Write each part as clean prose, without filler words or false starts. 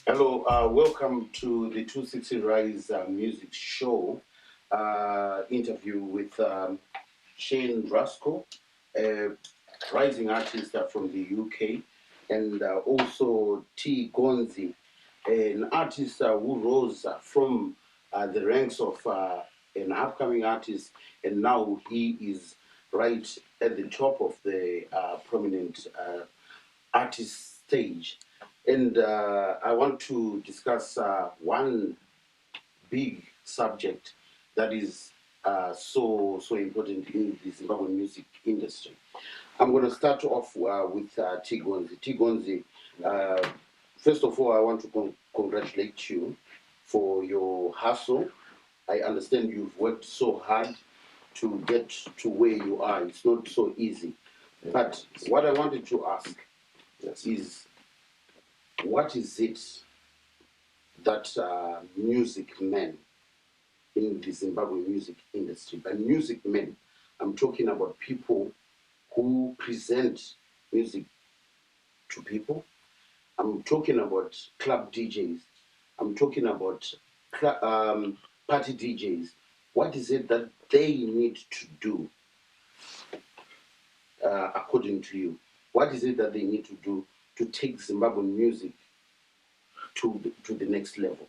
Hello, welcome to the 260 Rise Music Show interview with Shayne Rasko, a rising artist from the UK, and also T. Gonzi, an artist who rose from the ranks of an upcoming artist, and now he is right at the top of the prominent artist stage. And I want to discuss one big subject that is so important in the Zimbabwean music industry. I'm going to start off with Tigonzi. Tigonzi, uh, first of all, I want to congratulate you for your hustle. I understand you've worked so hard to get to where you are. It's not so easy. But what I wanted to ask is, what is it that music men in the Zimbabwe music industry? By music men, I'm talking about people who present music to people. I'm talking about club DJs. I'm talking about party DJs. What is it that they need to do, according to you? What is it that they need to do to take Zimbabwean music to the next level?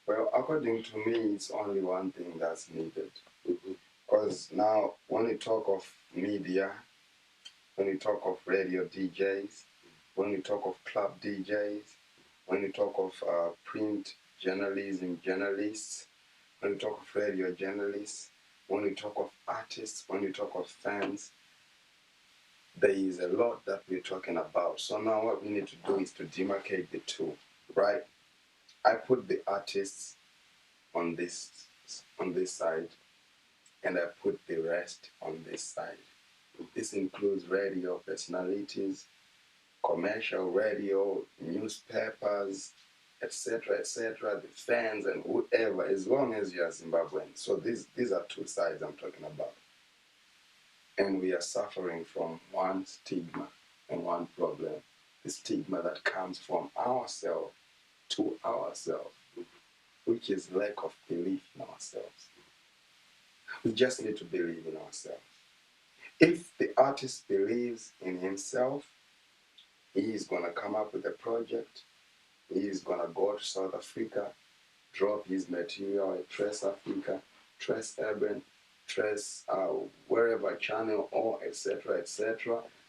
Well, according to me, it's only one thing that's needed. Because now, when you talk of media, when you talk of radio DJs, when you talk of club DJs, when you talk of print journalism journalists, when you talk of radio journalists, when you talk of artists, when you talk of fans, there is a lot that we're talking about. So now what we need to do is to demarcate the two, right? I put the artists on this side, and I put the rest on this side. This includes radio personalities, commercial radio, newspapers, etc., the fans and whoever, as long as you are Zimbabwean. So these are two sides I'm talking about. And we are suffering from one stigma and one problem. The stigma that comes from ourselves to ourselves, which is lack of belief in ourselves. We just need to believe in ourselves. If the artist believes in himself, he is going to come up with a project. He is going to go to South Africa, drop his material at Trace Africa, Trace Urban, Trace wherever channel or etc.,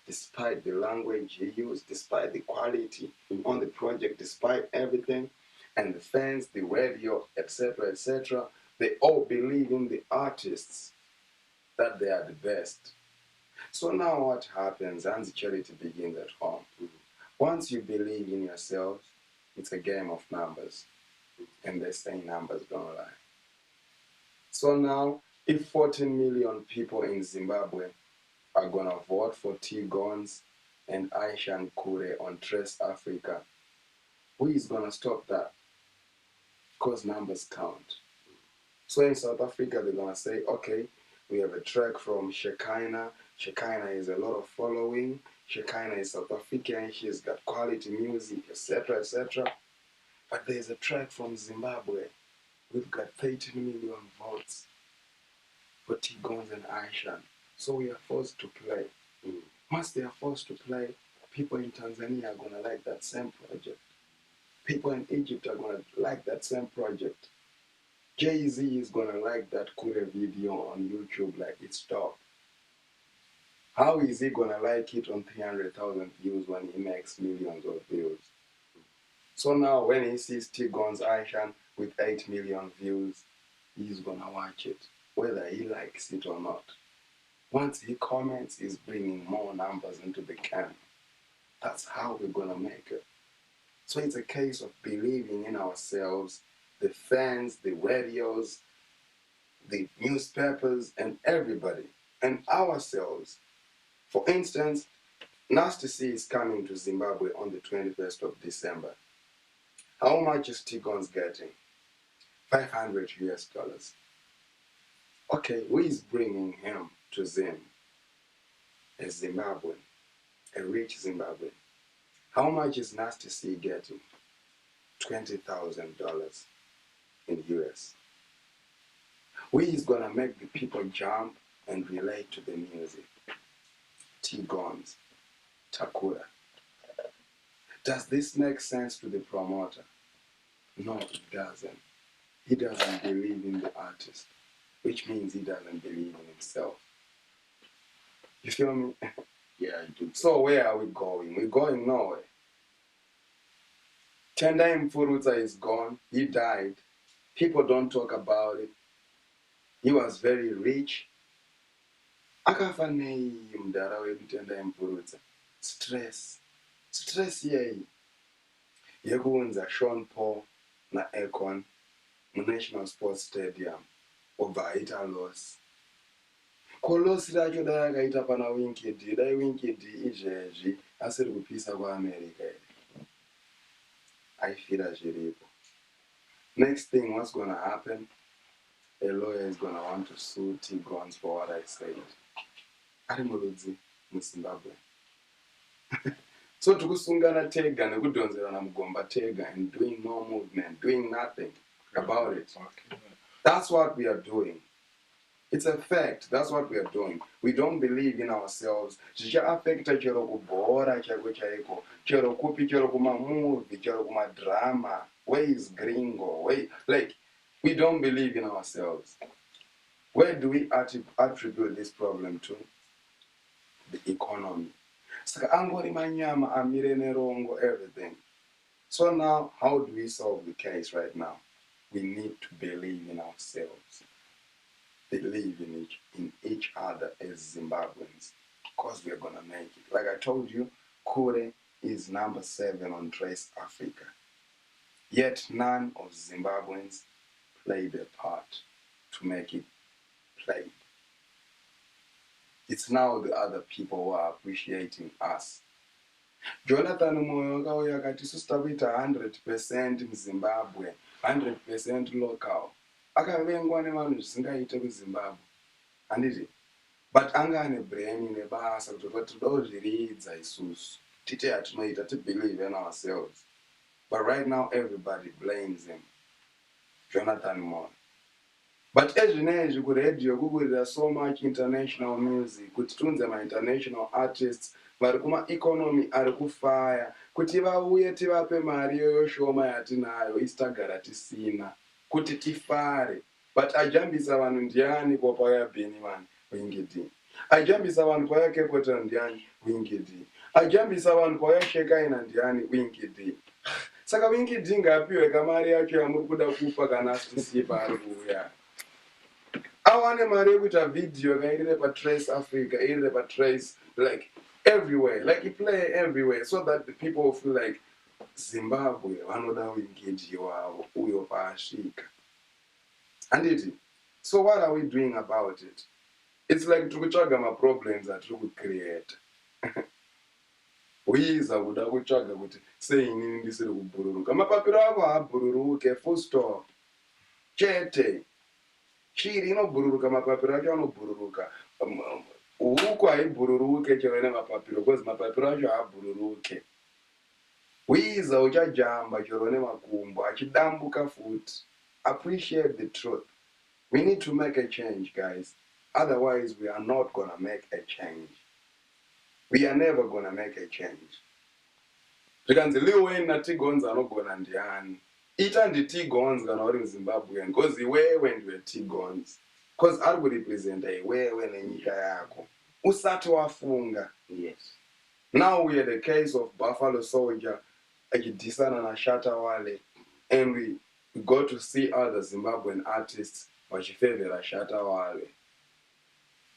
despite the language he used, despite the quality on the project, despite everything, and the fans, the radio, etc., they all believe in the artists that they are the best. So now what happens? And the charity begins at home. Once you believe in yourself, it's a game of numbers. And they say numbers don't lie. So now, if 14 million people in Zimbabwe are going to vote for T. Gons and Aishan Kure on Trace Africa, who is going to stop that? Because numbers count. So in South Africa, they're going to say, okay, we have a track from Shayne. Shayne has a lot of following. Shayne is South African. She's got quality music, etc. But there's a track from Zimbabwe. We've got 13 million votes for Tigons and Aishan. So we are forced to play. Once they are forced to play, people in Tanzania are going to like that same project. People in Egypt are going to like that same project. Jay-Z is going to like that Kure video on YouTube like it's top. How is he going to like it on 300,000 views when he makes millions of views? So now when he sees Tigons Aishan with 8 million views, he's going to watch it, whether he likes it or not. Once he comments, he's bringing more numbers into the camp. That's how we're going to make it. So it's a case of believing in ourselves, the fans, the radios, the newspapers, and everybody, and ourselves. For instance, Nasty C is coming to Zimbabwe on the 21st of December. How much is Tigons getting? 500 US dollars. Okay, who is bringing him to Zim? A Zimbabwean, a rich Zimbabwean. How much is Nasty C getting? $20,000 in US. We is gonna make the people jump and relate to the music. Gonzi, Takura. Does this make sense to the promoter? No, it doesn't. He doesn't believe in the artist, which means he doesn't believe in himself. You feel me? Yeah, I do. So where are we going? We're going nowhere. Tendai Mfurutsa is gone. He died. People don't talk about it. He was very rich. Akafa nei mdara wedu Tendai Mfurutsa. Stress yei. Yekuunza Sean Paul na Akon mu National Sports Stadium. Obva aita loss. Kolosi racho dai akaita pana Winked. Dai Winked izvezvi asiri kupisa kuAmerica. I feel zviripo. Next thing, what's gonna happen? A lawyer is gonna want to sue Gonzi for what I said. Ari murudzi muZimbabwe. So tukusungana tega nekudonzerana mugomba tega and doing no movement, doing nothing about it. That's what we are doing. It's a fact. That's what we are doing. We don't believe in ourselves. Zvicha-affecta chero kubhora chaiko chaiko, chero kupi, chero kumamovie, chero kumadrama. Where is Gringo? Like, we don't believe in ourselves. Where do we attribute this problem to? The economy. Saka angori manyama, amire nerongo, everything. So now, how do we solve the case right now? We need to believe in ourselves. Believe in each other as Zimbabweans, because we are gonna make it. Like I told you, Kure is number 7 on Trace Africa. Yet none of Zimbabweans play their part to make it played. It's now the other people who are appreciating us. Jonathan Moyo yakati sustabita 100% Zimbabwe, 100% local. Akavengwa nevanhu zvisingaite kuZimbabwe. Handiti? But anga ane brain nebasa kuti todozviridza isusu. Tite hatinoita, to believe in ourselves. But right now everybody blames him. Jonathan Moyo. But ezvinezvi kuredhiyo kukurira so much international music, kuti tunze ma-international artists vari kuma-economy ari kufaya, kuti vauye tivape mari yoyo shoma yatinayo isitagara tisina, kuti tifare. But ajambisa vanhu ndiani kwapauya Beni man, Winked. Ajambisa vanhu kwauya Kepota ndiani, Winked. Ajambisa vanhu kwauya Shayne ndiani, Winked. Saka Winked ngapiwe kamari yacho yamuri kuda kupa kana asisiye paari kuuya. I want a video Trace Africa, Trace, like everywhere, like you play everywhere, so that the people feel like Zimbabwe, vanoda Winked uyo paashika. And it. So what are we doing about it? It's like tikutsvaga ma-problems that we create. Uyiza kuda kutsvaga kuti sei inini ndisiri kubhururuka. Mapapiro ako haabhururuke, full stop. Chete. Shiri inobhururuka, mapapiro acho anobhururuka. Huku haibhururuke chero nemapapiro, because mapapiro acho haabhururuke. Wiza uchajamba chero nemakumbo, achidambuka futi. Appreciate the truth. We need to make a change, guys. Otherwise, we are not going to make a change. We are never going to make a change. Zvikanzi Lil Wayne naTgonzi anogona ndiani? Ita ndiTgonzi kana uri muZimbabwean, because iwewe ndiwe Gonzi. Because ari kurepresenta iwewe nenyika yako. Usati wafunga. Yes. Now we are the case of Buffalo Soldier, achidhisana naShatta Wale, and we go to see other Zimbabwean artists vachifevhera Shatta Wale.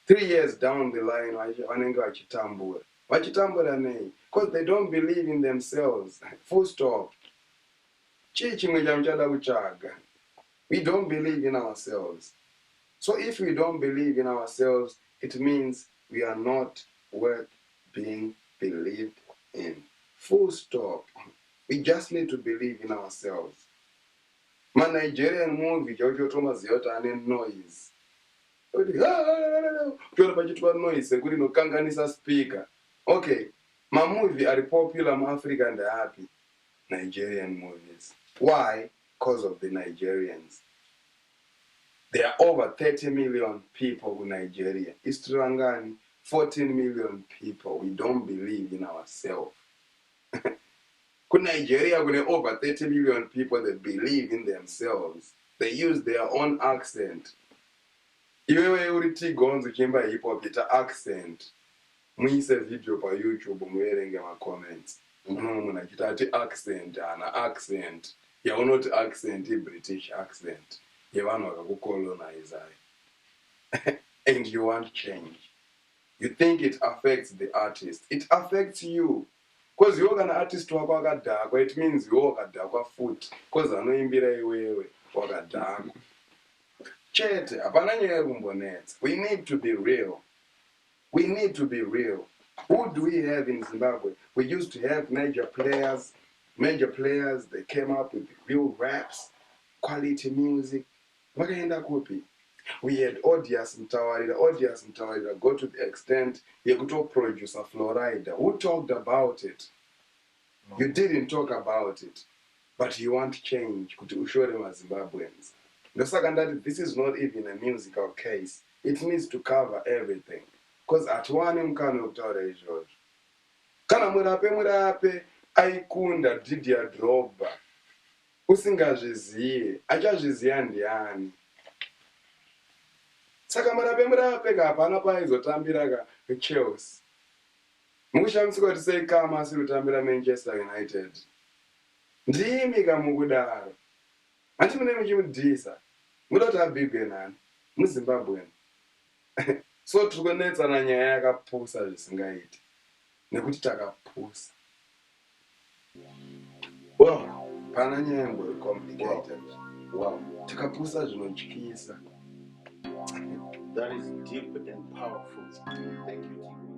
3 years down the line, vanenge vachitambura. Vachitambura nei? Because they don't believe in themselves. Full stop. We don't believe in ourselves. So if we don't believe in ourselves, it means we are not worth being believed in. Full stop. We just need to believe in ourselves. My Nigerian movie, Jojo Thomas Yota and noise. Noise, no speaker. Okay, my movie are popular in Africa and they're happy. Nigerian movies. Why? Because of the Nigerians. There are over 30 million people in Nigeria. Istrangani, 14 million people. We don't believe in ourselves. In Nigeria, we have over 30 million people that believe in themselves. They use their own accent. Iwewe uriti Gonzi chimba hip hop ita accent. Muise video pa YouTube muerenge ma comments. Munachita ati accent ana accent. Ya not accent British accent. Yevano wakakucolonize. And you want change. You think it affects the artist. It affects you. Because you're an artist wako wakadhakwa, it means you're wakadhakwa futhi. Because anoimbira iwewe wakadhakwa. Chete, hapana nyaya kumbonetsa. We need to be real. We need to be real. Who do we have in Zimbabwe? We used to have major players. They came up with real raps, quality music. Wakaenda kupi? We had Odious Mtawarira go to the extent he could produce a Florida. Who talked about it? No. You didn't talk about it. But you want change to show them as Zimbabweans. The second that this is not even a musical case. It needs to cover everything. Because at one mkano kutaura izvozvo. Kana murape aikunda Didier Drogba. Usingazviziye, achazviziya ndiani. Saka murape hapana paizotambira Chelsea. Mukushamisa kuti sei kama asiri kutambira Manchester United. Ndimi kamukudaro. Hati mune muchimudhisa. Muda kuti abhigwe nani? MuZimbabwe. So tirikunetsana nyaya yakapusa zvisingaiti. Nekuti takapusa. Well, pana nyaya ngori complicated. Wow. Takapusa zvinotyisa. That is deep and powerful. Thank you.